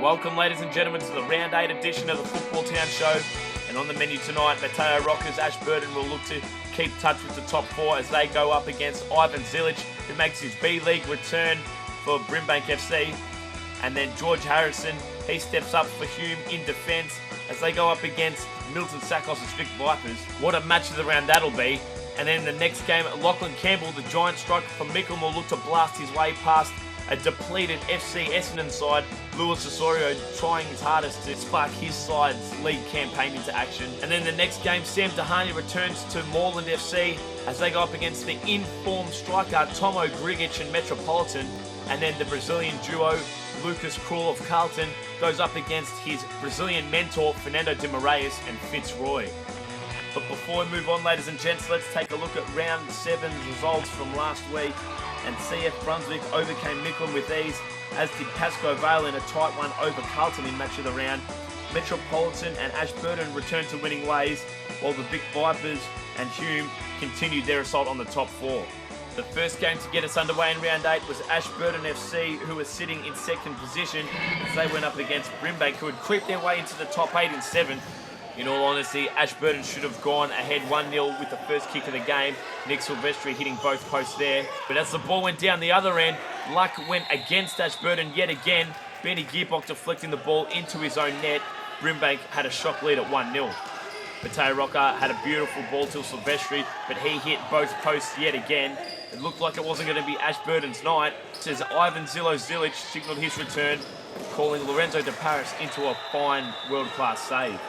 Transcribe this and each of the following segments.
Welcome, ladies and gentlemen, to the Round 8 edition of the Football Town Show. And on the menu tonight, Mateo Roca's Ashburton will look to keep touch with the top four as they go up against Ivan Zilic, who makes his B-League return for Brimbank FC. And then George Harrison, he steps up for Hume in defence as they go up against Milton Sackhoff's Vic Vipers. What a match of the round that'll be. And then in the next game, Lachlan Campbell, the giant striker from Mickleham, will look to blast his way past a depleted FC Essendon side. Luis Osorio trying his hardest to spark his side's league campaign into action. And then the next game, Sam Dehaney returns to Moreland FC as they go up against the informed striker Tomo Grigic and Metropolitan. And then the Brazilian duo, Lucas Krul of Carlton, goes up against his Brazilian mentor Fernando De Moraes and Fitzroy. But before we move on, ladies and gents, let's take a look at round 7's results from last week. And CF Brunswick overcame Mickleham with ease, as did Pascoe Vale in a tight one over Carlton in match of the round. Metropolitan and Ashburton returned to winning ways, while the Vic Vipers and Hume continued their assault on the top four. The first game to get us underway in round 8 was Ashburton FC, who were sitting in second position as they went up against Brimbank, who had creeped their way into the top 8 in 7th. In all honesty, Ashburton should have gone ahead 1-0 with the first kick of the game. Nick Silvestri hitting both posts there. But as the ball went down the other end, luck went against Ashburton yet again. Benny Gearbock deflecting the ball into his own net. Brimbank had a shock lead at 1-0. Mateo Roca had a beautiful ball to Silvestri, but he hit both posts yet again. It looked like it wasn't going to be Ashburton's night, as Ivan Zilic signalled his return, calling Lorenzo de Paris into a fine world-class save.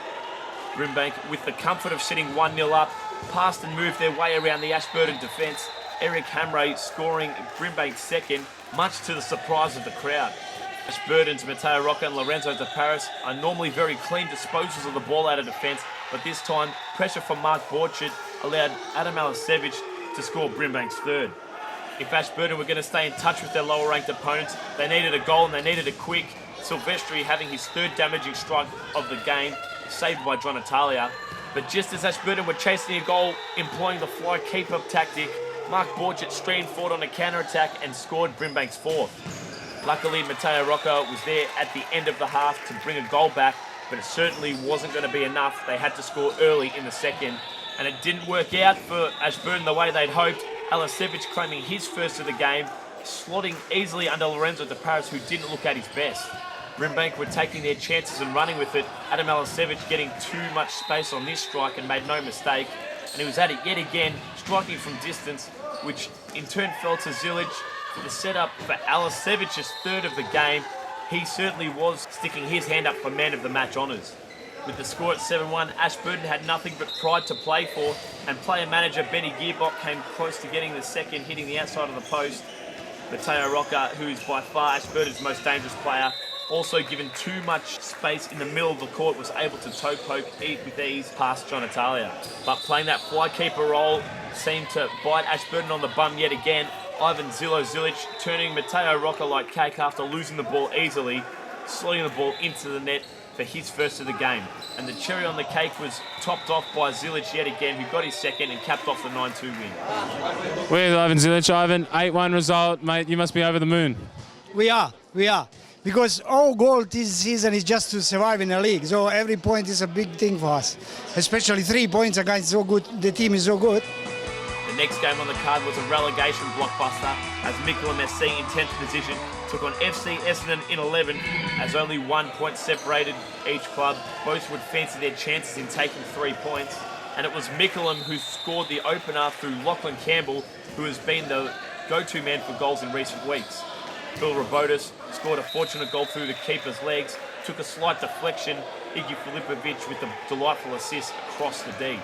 Brimbank, with the comfort of sitting 1-0 up, passed and moved their way around the Ashburton defence. Eric Hamray scoring Brimbank's second, much to the surprise of the crowd. Ashburton's Mateo Roca and Lorenzo de Paris are normally very clean disposals of the ball out of defence, but this time, pressure from Mark Borchard allowed Adam Alisevich to score Brimbank's third. If Ashburton were going to stay in touch with their lower-ranked opponents, they needed a goal and they needed it quick. Silvestri having his third damaging strike of the game, saved by John Italia. But just as Ashburton were chasing a goal, employing the fly keep-up tactic, Mark Borchett streamed forward on a counter-attack and scored Brimbank's fourth. Luckily, Mateo Roca was there at the end of the half to bring a goal back, but it certainly wasn't going to be enough. They had to score early in the second, and it didn't work out for Ashburton the way they'd hoped. Alisevich claiming his first of the game, slotting easily under Lorenzo de Paris, who didn't look at his best. Brimbank were taking their chances and running with it. Adam Alisevich getting too much space on this strike and made no mistake. And he was at it yet again, striking from distance, which in turn fell to Zilic for the setup for Alisevich's third of the game. He certainly was sticking his hand up for man of the match honours. With the score at 7-1, Ashburton had nothing but pride to play for, and player manager Benny Gearbock came close to getting the second, hitting the outside of the post. Mateo Roca, who is by far Ashburton's most dangerous player, also given too much space in the middle of the court, was able to toe poke with ease past John Italia. But playing that fly keeper role seemed to bite Ashburton on the bum yet again. Ivan Zilic turning Mateo Roca like cake after losing the ball easily, slotting the ball into the net for his first of the game. And the cherry on the cake was topped off by Zilic yet again, who got his second and capped off the 9-2 win. We're Ivan Zilic. Ivan, 8-1 result, mate. You must be over the moon. We are. Because our goal this season is just to survive in the league. So every point is a big thing for us. Especially 3 points against so good, the team is so good. The next game on the card was a relegation blockbuster as Mickleham SC in 10th position took on FC Essendon in 11 as only 1 point separated each club. Both would fancy their chances in taking 3 points. And it was Mickleham who scored the opener through Lachlan Campbell, who has been the go-to man for goals in recent weeks. Phil Robotis scored a fortunate goal through the keeper's legs, took a slight deflection, Iggy Filipovic with a delightful assist across the D.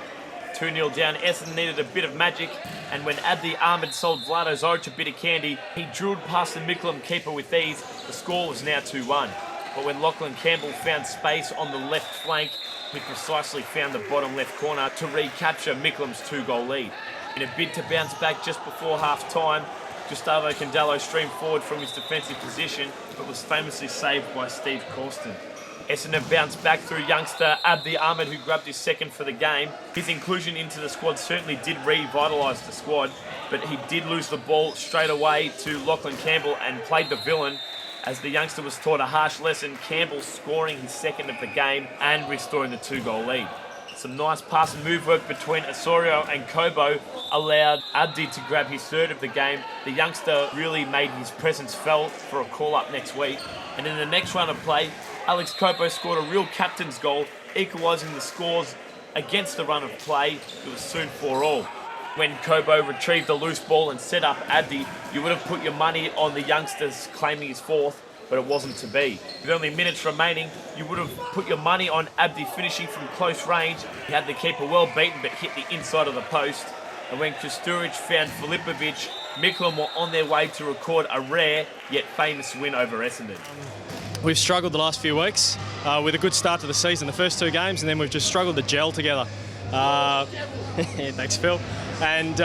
2-0 down, Essendon needed a bit of magic, and when Abdi Ahmed sold Vlado Zoric a bit of candy, he drilled past the Mickleham keeper with ease. The score was now 2-1. But when Lachlan Campbell found space on the left flank, he precisely found the bottom left corner to recapture Mickleham's 2-goal lead. In a bid to bounce back just before half-time, Gustavo Candello streamed forward from his defensive position, but was famously saved by Steve Corsten. Essendon bounced back through youngster Abdi Ahmed, who grabbed his second for the game. His inclusion into the squad certainly did revitalise the squad, but he did lose the ball straight away to Lachlan Campbell and played the villain. As the youngster was taught a harsh lesson, Campbell scoring his second of the game and restoring the 2-goal lead. Some nice pass and move work between Osorio and Kobo allowed Abdi to grab his third of the game. The youngster really made his presence felt for a call-up next week. And in the next run of play, Alex Kobo scored a real captain's goal, equalising the scores against the run of play. It was soon 4-4. When Kobo retrieved the loose ball and set up Abdi, you would have put your money on the youngsters claiming his fourth, but it wasn't to be. With only minutes remaining, you would have put your money on Abdi finishing from close range. He had the keeper well beaten but hit the inside of the post. And when Kosturic found Filipovic, Micklem were on their way to record a rare yet famous win over Essendon. We've struggled the last few weeks with a good start to the season, the first 2 games, and then we've just struggled to gel together. Thanks, Phil. And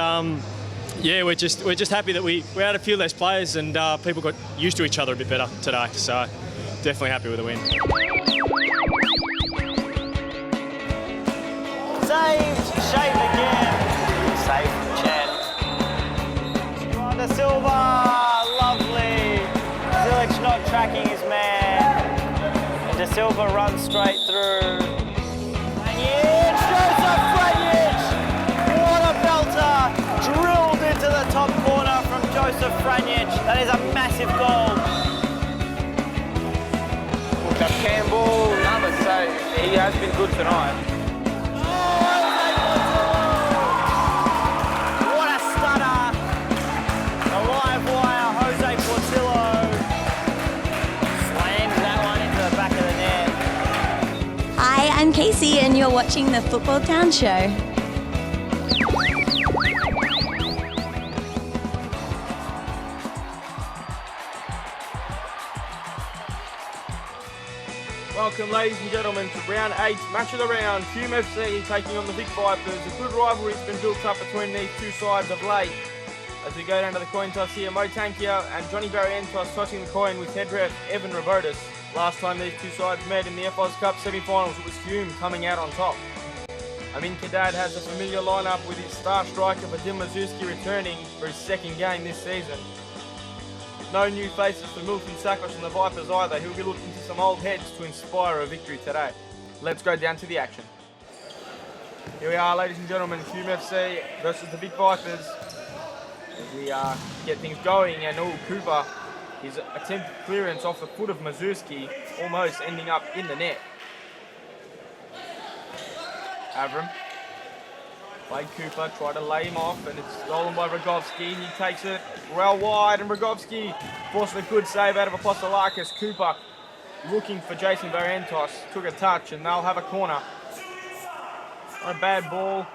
yeah, we're just happy that we had a few less players and people got used to each other a bit better today. So definitely happy with the win. Saved, Shane again. Save from Chen. De Silva, lovely. Zilic not tracking his man. And De Silva runs straight through. Franjic, Joseph Franjic. What a belter. Drilled into the top corner from Joseph Franjic. That is a massive goal. Look up Campbell, another save. He has been good tonight. What a stunner. The live wire, Jose Portillo. Slams that one into the back of the net. Hi, I'm Casey and you're watching the Football Town Show. Welcome, ladies and gentlemen, to round 8, match of the round. Hume FC taking on the Vic Vipers. A good rivalry has been built up between these two sides of late. As we go down to the coin toss here, Mo Tankia and Johnny Barrientos tossing the coin with head ref Evan Robotis. Last time these two sides met in the FOS Cup semi-finals, it was Hume coming out on top. Amin Kadad has a familiar lineup with his star striker Vadim Mazuski returning for his second game this season. No new faces for Milton Sakos and the Vipers either. He'll be looking to some old heads to inspire a victory today. Let's go down to the action. Here we are, ladies and gentlemen, Hume FC versus the Vic Vipers. As we get things going, and Cooper, his attempted clearance off the foot of Mazuski, almost ending up in the net. Avram played Cooper, tried to lay him off, and it's stolen by Rogovski. He takes it well wide, and Rogovski forced a good save out of Apostolakis. Cooper looking for Jason Barrientos, took a touch, and they'll have a corner. Not a bad ball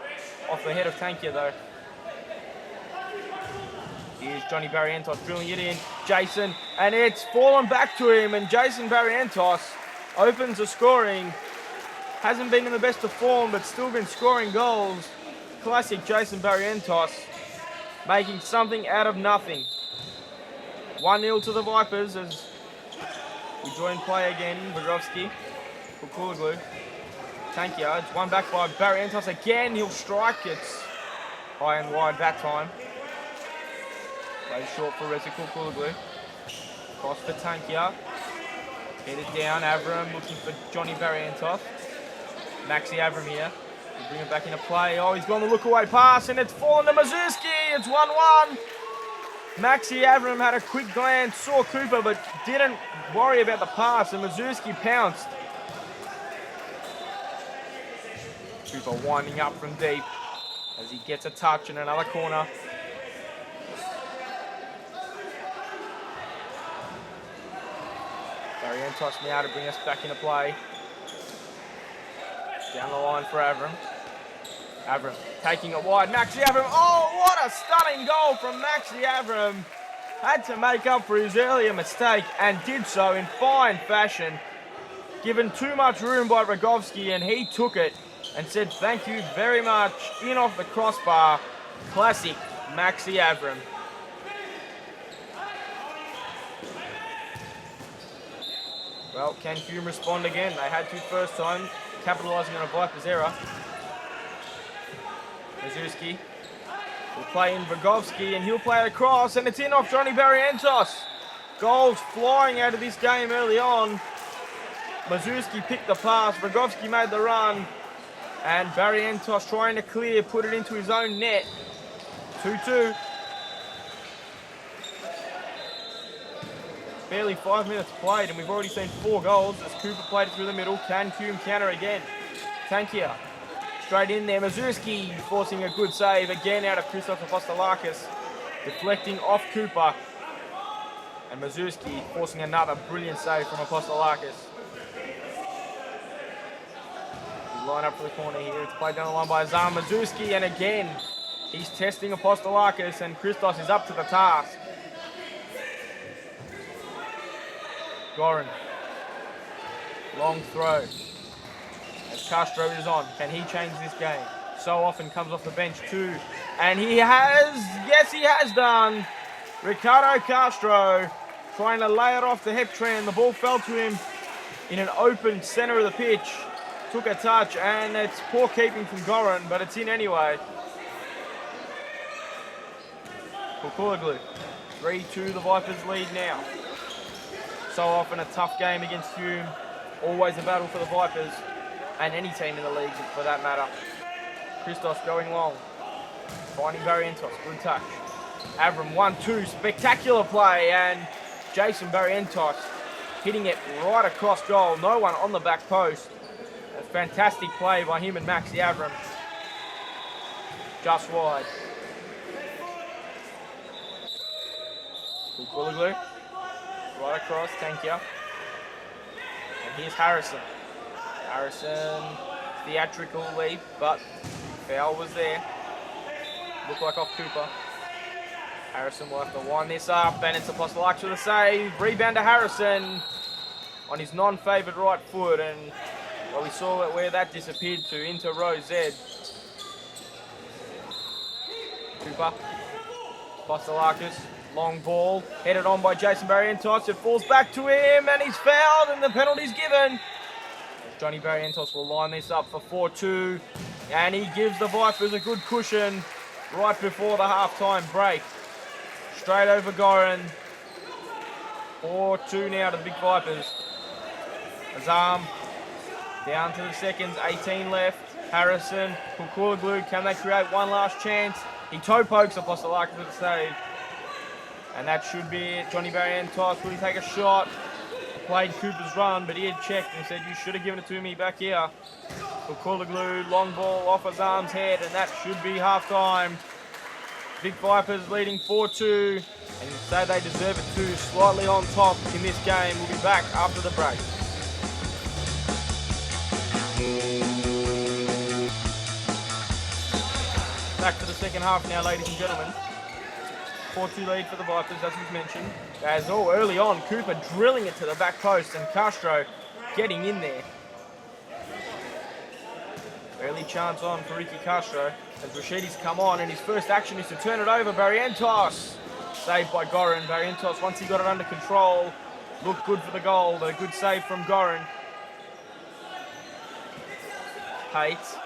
off the head of Tankia, though. Here's Johnny Barrientos drilling it in. Jason, and it's fallen back to him, and Jason Barrientos opens the scoring. Hasn't been in the best of form, but still been scoring goals. Classic Jason Barrientos, making something out of nothing. 1-0 to the Vipers as we join play again. Bogrovski, Kukulaglu, Tankia. It's one back by Barrientos again. He'll strike. It's high and wide that time. Plays short for Reza Kukulaglu. Cross for Tankia. Headed down. Avram looking for Johnny Barrientos. Maxi Avram here. He'll bring it back into play. Oh, he's gone the look-away pass, and it's fallen to Mazuski. It's 1-1. Maxi Avram had a quick glance, saw Cooper, but didn't worry about the pass, and Mazuski pounced. Cooper winding up from deep as he gets a touch in another corner. Barrientos now to bring us back into play. Down the line for Avram. Avram taking it wide. Maxi Avram. Oh, what a stunning goal from Maxi Avram. Had to make up for his earlier mistake and did so in fine fashion. Given too much room by Rogovski, and he took it and said thank you very much. In off the crossbar. Classic Maxi Avram. Well, can Hume respond again? They had to first time, capitalising on a Vipers error. Mazuski will play in Rogovski, and he'll play it across, and it's in off Johnny Barrientos. Goals flying out of this game early on. Mazurski picked the pass, Rogovski made the run, and Barrientos trying to clear, put it into his own net. 2-2. Barely 5 minutes played, and we've already seen 4 goals as Cooper played it through the middle. Can Hume counter again? Tankia straight in there. Mazurski forcing a good save again out of Christos Apostolakis, deflecting off Cooper. And Mazurski forcing another brilliant save from Apostolakis. Line up for the corner here. It's played down the line by Azam Mazurski, and again he's testing Apostolakis, and Christos is up to the task. Goran. Long throw. As Castro is on. Can he change this game? So often comes off the bench too. And he has, yes he has done. Ricardo Castro trying to lay it off the Heptran. The ball fell to him in an open centre of the pitch. Took a touch, and it's poor keeping from Goran, but it's in anyway. Kukulaglu. 3-2, the Vipers lead now. So often a tough game against Hume. Always a battle for the Vipers, and any team in the league for that matter. Christos going long. Finding Barrientos, good touch. Avram 1-2, spectacular play, and Jason Barrientos hitting it right across goal. No one on the back post. A fantastic play by him and Maxi Avram. Just wide. Kukulaglu. Right across, Tankia. And here's Harrison. Harrison, theatrical leap, but foul was there. Looked like off Cooper. Harrison will have to wind this up, and it's Apostolakis with a save. Rebound to Harrison on his non-favoured right foot, and well, we saw where that disappeared to, into row Z. Cooper. Apostolakis. Long ball, headed on by Jason Barrientos. It falls back to him, and he's fouled, and the penalty's given. Johnny Barrientos will line this up for 4-2, and he gives the Vipers a good cushion right before the half-time break. Straight over Goran. 4-2 now to the Big Vipers. Azam down to the seconds, 18 left. Harrison, Kukulaglu, can they create one last chance? He toe pokes Apostolakis with a save. And that should be it. Johnny Barrientos, will he take a shot? Played Cooper's run, but he had checked and said, you should have given it to me back here. Kukulaglu, long ball off his arm's head, and that should be half-time. Big Vipers leading 4-2, and say they deserve it too. Slightly on top in this game. We'll be back after the break. Back to the second half now, ladies and gentlemen. 4-2 lead for the Vipers, as we've mentioned. As early on, Cooper drilling it to the back post, and Castro getting in there. Early chance on for Ricky Castro as Rashidi's come on, and his first action is to turn it over. Barrientos, saved by Goran. Barrientos, once he got it under control, looked good for the goal, but a good save from Goran. Pates.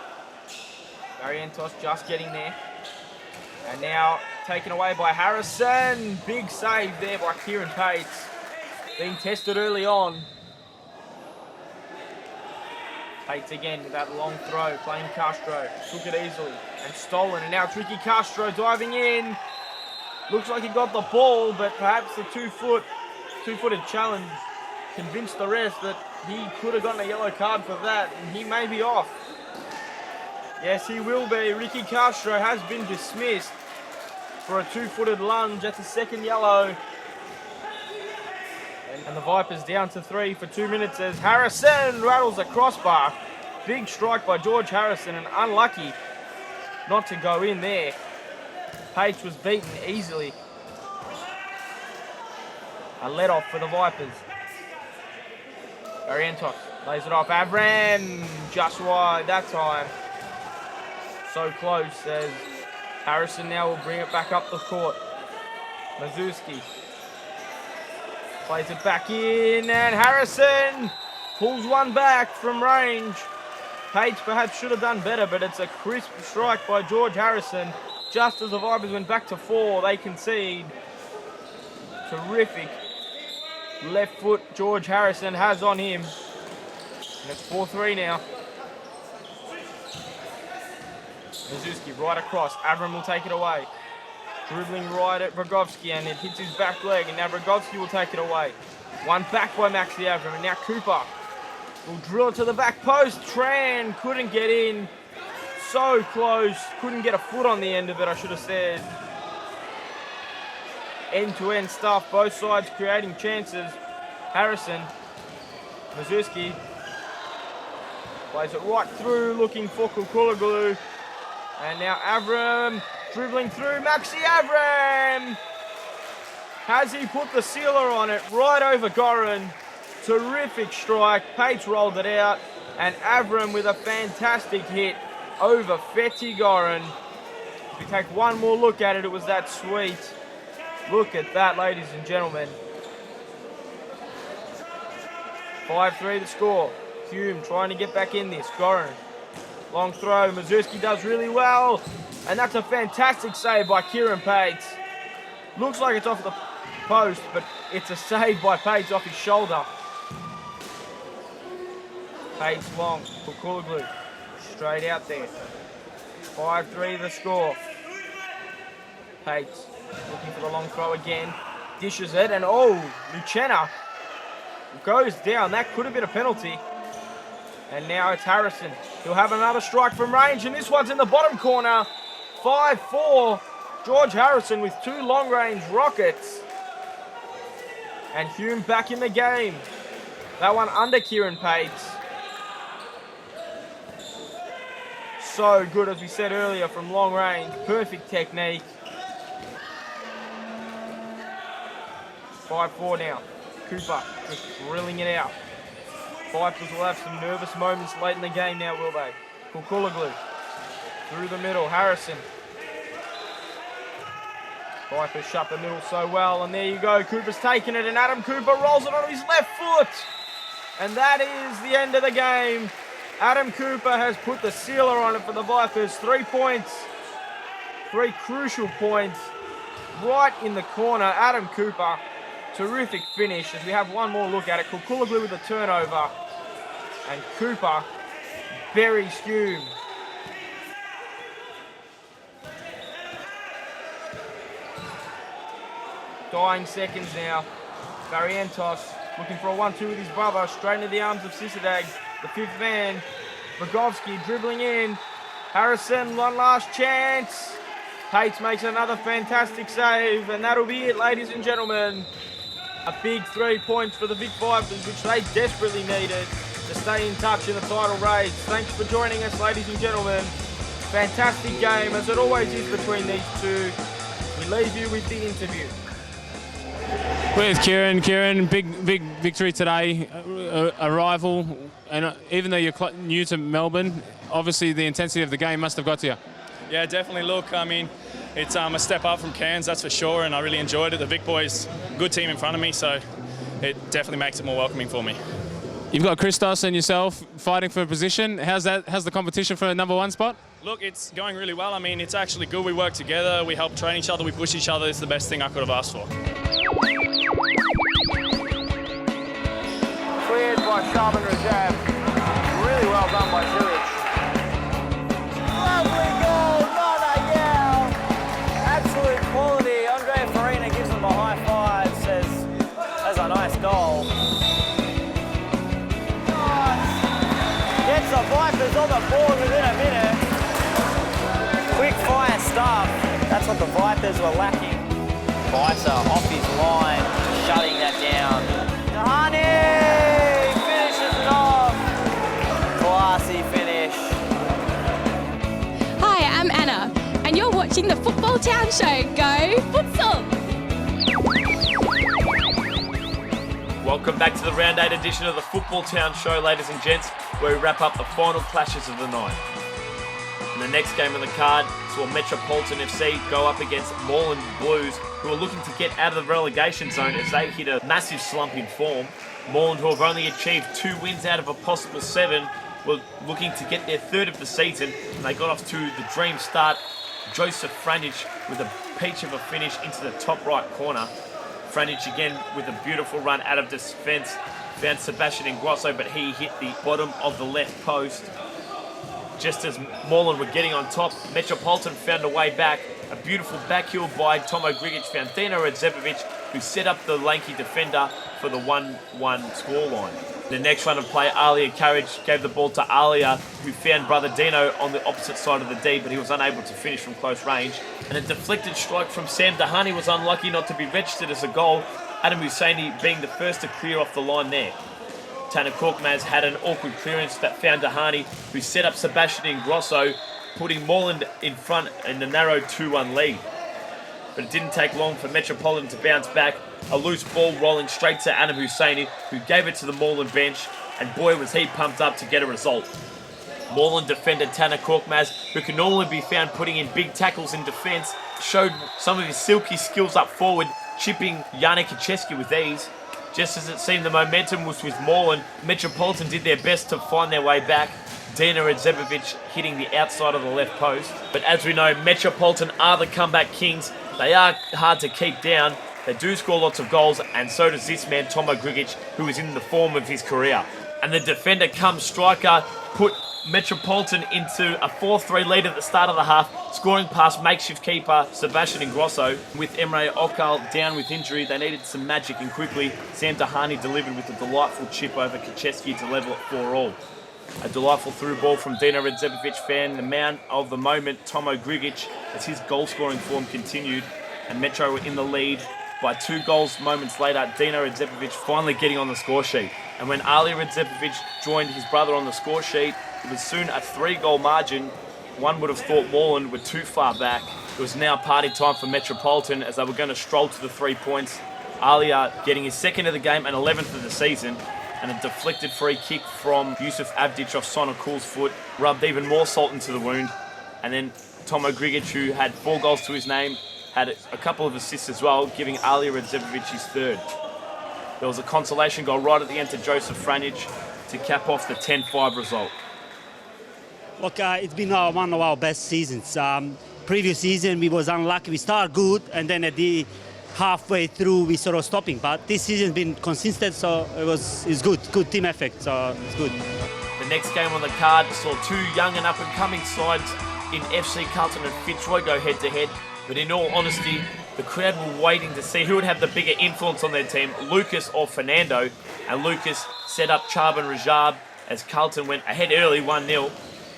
Barrientos just getting there. And now taken away by Harrison. Big save there by Kieran Pates. Being tested early on. Pates again with that long throw, playing Castro. Took it easily and stolen. And now Ricky Castro diving in. Looks like he got the ball, but perhaps the two-footed challenge convinced the rest that he could have gotten a yellow card for that, and he may be off. Yes, he will be. Ricky Castro has been dismissed for a two-footed lunge. That's a second yellow. And the Vipers down to 3 for 2 minutes as Harrison rattles a crossbar. Big strike by George Harrison, and unlucky not to go in there. Pates was beaten easily. A let-off for the Vipers. Barrientos lays it off. Avram just wide that time. So close as Harrison now will bring it back up the court. Mazurski plays it back in, and Harrison pulls one back from range. Pates perhaps should have done better, but it's a crisp strike by George Harrison. Just as the Vipers went back to 4, they concede. Terrific left foot George Harrison has on him. And it's 4-3 now. Mazuski right across. Avram will take it away. Dribbling right at Rogovski, and it hits his back leg, and now Rogovski will take it away. One back by Maxi Avram, and now Cooper will drill it to the back post. Tran couldn't get in. So close. Couldn't get a foot on the end of it, I should have said. End-to-end stuff. Both sides creating chances. Harrison. Mazuski plays it right through, looking for Kukuloglu. And now Avram dribbling through. Maxi Avram! Has he put the sealer on it? Right over Goran. Terrific strike. Pates rolled it out. And Avram with a fantastic hit over Fethi Goran. If you take one more look at it, it was that sweet. Look at that, ladies and gentlemen. 5-3 the score. Hume trying to get back in this. Goran. Long throw. Mazuski does really well. And that's a fantastic save by Kieran Pates. Looks like it's off the post, but it's a save by Pates off his shoulder. Pates long. Kukuloglu. Straight out there. 5-3 the score. Pates looking for the long throw again. Dishes it, and Lucena goes down. That could have been a penalty. And now it's Harrison. He'll have another strike from range, and this one's in the bottom corner. 5-4. George Harrison with 2 long-range rockets. And Hume back in the game. That one under Kieran Pates. So good, as we said earlier, from long range. Perfect technique. 5-4 now. Cooper just drilling it out. Vipers will have some nervous moments late in the game now, will they? Kukuloglu through the middle. Harrison. Vipers shut the middle so well, and there you go. Cooper's taken it, and Adam Cooper rolls it on his left foot. And that is the end of the game. Adam Cooper has put the sealer on it for the Vipers. 3 points. 3 crucial points. Right in the corner, Adam Cooper. Terrific finish as we have one more look at it. Kukuloglu with the turnover. And Cooper buries Hume. Dying seconds now. Barrientos looking for a 1-2 with his brother. Straight into the arms of Sisadag, the 5th man. Rogovski dribbling in. Harrison, one last chance. Pates makes another fantastic save, and that'll be it, ladies and gentlemen. A big 3 points for the Vic Vipers, which they desperately needed to stay in touch in the title race. Thanks for joining us, ladies and gentlemen. Fantastic game, as it always is between these two. We leave you with the interview. Where's Kieran? Kieran, big victory today, a rival, and even though you're new to Melbourne, obviously the intensity of the game must have got to you. Yeah, definitely. Look, I mean, it's a step up from Cairns, that's for sure, and I really enjoyed it. The Vic boys, good team in front of me, so it definitely makes it more welcoming for me. You've got Christos and yourself fighting for a position. How's the competition for a number 1 spot? Look, it's going really well. I mean, it's actually good. We work together, we help train each other, we push each other. It's the best thing I could have asked for. Cleared by Sharman Rajab. Really well done by Zurich. Lovely goal, not a yell. Absolute quality. Andrea Farina gives them a high five, says that's a nice goal. Gets the Vipers on the board within a minute. Quick fire stuff. That's what the Vipers were lacking. Viter off his line, shutting that down. Nahani finishes it off. Classy finish. Hi, I'm Anna, and you're watching the Football Town Show. Go Futsal! Welcome back to the Round 8 edition of the Football Town Show, ladies and gents, where we wrap up the final clashes of the night. In the next game on the card, saw Metropolitan FC go up against Moreland Blues, who are looking to get out of the relegation zone as they hit a massive slump in form. Moreland, who have only achieved 2 wins out of a possible 7, were looking to get their 3rd of the season, and they got off to the dream start. Joseph Franich with a peach of a finish into the top right corner. Franich again with a beautiful run out of defence. Found Sebastian Ingrosso, but he hit the bottom of the left post. Just as Moreland were getting on top, Metropolitan found a way back. A beautiful backheel by Tomo Grigic found Dino Radzepovic, who set up the lanky defender for the 1-1 scoreline. The next run of play, Alia Carriage gave the ball to Alia, who found brother Dino on the opposite side of the D, but he was unable to finish from close range. And a deflected strike from Sam Dahani was unlucky not to be registered as a goal, Adam Husseini being the first to clear off the line there. Tanner Korkmaz had an awkward clearance that found Dahani, who set up Sebastian Ingrosso, putting Moreland in front in a narrow 2-1 lead. But it didn't take long for Metropolitan to bounce back. A loose ball rolling straight to Adam Husseini, who gave it to the Moreland bench, and boy was he pumped up to get a result. Moreland defender Tanner Korkmaz, who can normally be found putting in big tackles in defence, showed some of his silky skills up forward, chipping Yannick Kacheski with ease. Just as it seemed the momentum was with Moreland, Metropolitan did their best to find their way back. Dina Radzepovic hitting the outside of the left post. But as we know, Metropolitan are the comeback kings. They are hard to keep down. They do score lots of goals, and so does this man, Tomo Grigic, who is in the form of his career. And the defender come striker put Metropolitan into a 4-3 lead at the start of the half, scoring past makeshift keeper Sebastian Ingrosso. With Emre Okal down with injury, they needed some magic, and quickly Sam Dahani delivered with a delightful chip over Kacheski to level it 4-4. A delightful through ball from Dino Radzepovic fan the man of the moment, Tomo Grigic, as his goal-scoring form continued, and Metro were in the lead by 2 goals moments later. Dino Radzepovic finally getting on the score sheet. And when Ali Radzepovic joined his brother on the score sheet, it was soon a 3-goal margin. One would have thought Moreland were too far back. It was now party time for Metropolitan, as they were going to stroll to the 3 points. Alia getting his second of the game and 11th of the season. And a deflected free kick from Yusuf Abdic off Sonakul's foot rubbed even more salt into the wound. And then Tomo Grigic, who had 4 goals to his name, had a couple of assists as well, giving Alia Radzepovic his 3rd. There was a consolation goal right at the end to Joseph Franich to cap off the 10-5 result. Look, it's been one of our best seasons. Previous season we was unlucky. We started good, and then at the halfway through we sort of stopping. But this season's been consistent, so it's good. Good team effort, so it's good. The next game on the card saw 2 young and up-and-coming sides in FC Carlton and Fitzroy go head-to-head. But in all honesty, the crowd were waiting to see who would have the bigger influence on their team, Lucas or Fernando. And Lucas set up Charbon Rajab as Carlton went ahead early, 1-0.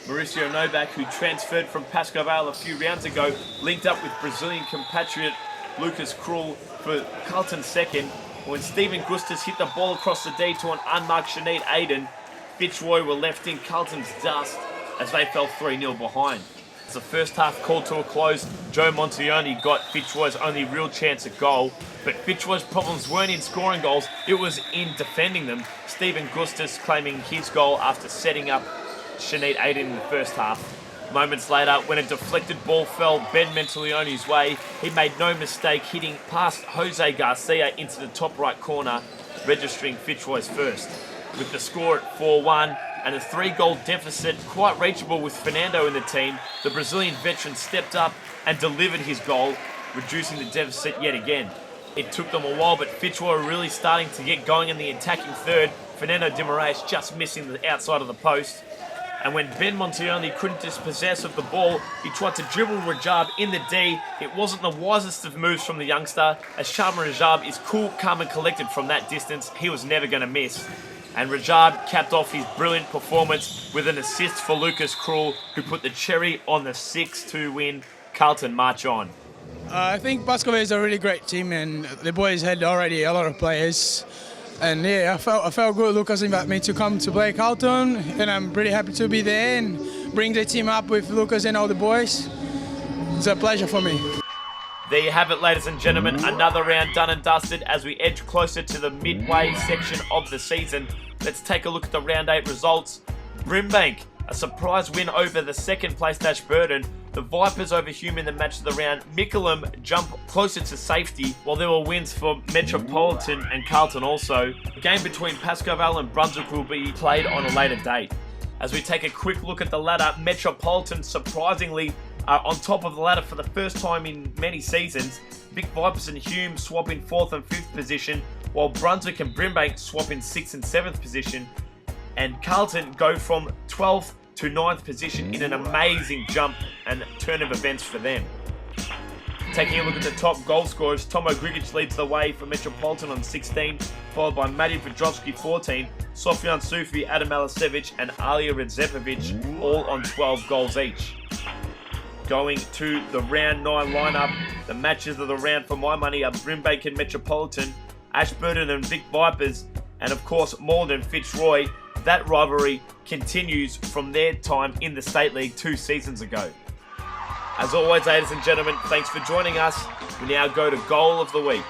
Mauricio Novak, who transferred from Pasco Vale a few rounds ago, linked up with Brazilian compatriot Lucas Krul for Carlton's second. When Stephen Gustas hit the ball across the D to an unmarked Sinead Aiden, Fitzroy were left in Carlton's dust as they fell 3-0 behind. As the first half called to a close, Joe Montioni got Fitzroy's only real chance at goal. But Fitzroy's problems weren't in scoring goals, it was in defending them. Stephen Gustas claiming his goal after setting up Sinead Aiden in the first half. Moments later, when a deflected ball fell Ben Mentolioni's way, he made no mistake hitting past Jose Garcia into the top right corner, registering Fitzroy's first. With the score at 4-1 and a 3-goal deficit quite reachable with Fernando in the team, the Brazilian veteran stepped up and delivered his goal, reducing the deficit yet again. It took them a while, but Fitzroy were really starting to get going in the attacking third. Fernando De Moraes just missing the outside of the post. And when Ben Montioni couldn't dispossess of the ball, he tried to dribble Rajab in the D. It wasn't the wisest of moves from the youngster, as Charbon Rajab is cool, calm and collected from that distance. He was never going to miss. And Rajab capped off his brilliant performance with an assist for Lucas Krul, who put the cherry on the 6-2 win. Carlton march on. I think Pasco is a really great team, and the boys had already a lot of players. And yeah, I felt good. Lucas invited me to come to play Carlton, and I'm pretty happy to be there and bring the team up with Lucas and all the boys. It's a pleasure for me. There you have it, ladies and gentlemen. Another round done and dusted as we edge closer to the midway section of the season. Let's take a look at the round 8 results. Brimbank, a surprise win over the second place Ashburton. The Vipers over Hume in the match of the round. Mickleham jump closer to safety, while there were wins for Metropolitan and Carlton also. The game between Pasco Vale and Brunswick will be played on a later date. As we take a quick look at the ladder, Metropolitan surprisingly are on top of the ladder for the first time in many seasons. Vic Vipers and Hume swap in 4th and 5th position, while Brunswick and Brimbank swap in 6th and 7th position, and Carlton go from 12th to 9th position in an amazing jump and turn of events for them. Taking a look at the top goal scorers, Tomo Grigic leads the way for Metropolitan on 16, followed by Matty Vedrovsky 14, Sofyan Sufi, Adam Alasevic and Alia Redzepovic all on 12 goals each. Going to the round 9 lineup, the matches of the round for my money are Brimbank and Metropolitan, Ashburton and Vic Vipers, and of course Moreland and Fitzroy. That rivalry continues from their time in the State League 2 seasons ago. As always, ladies and gentlemen, thanks for joining us. We now go to Goal of the Week.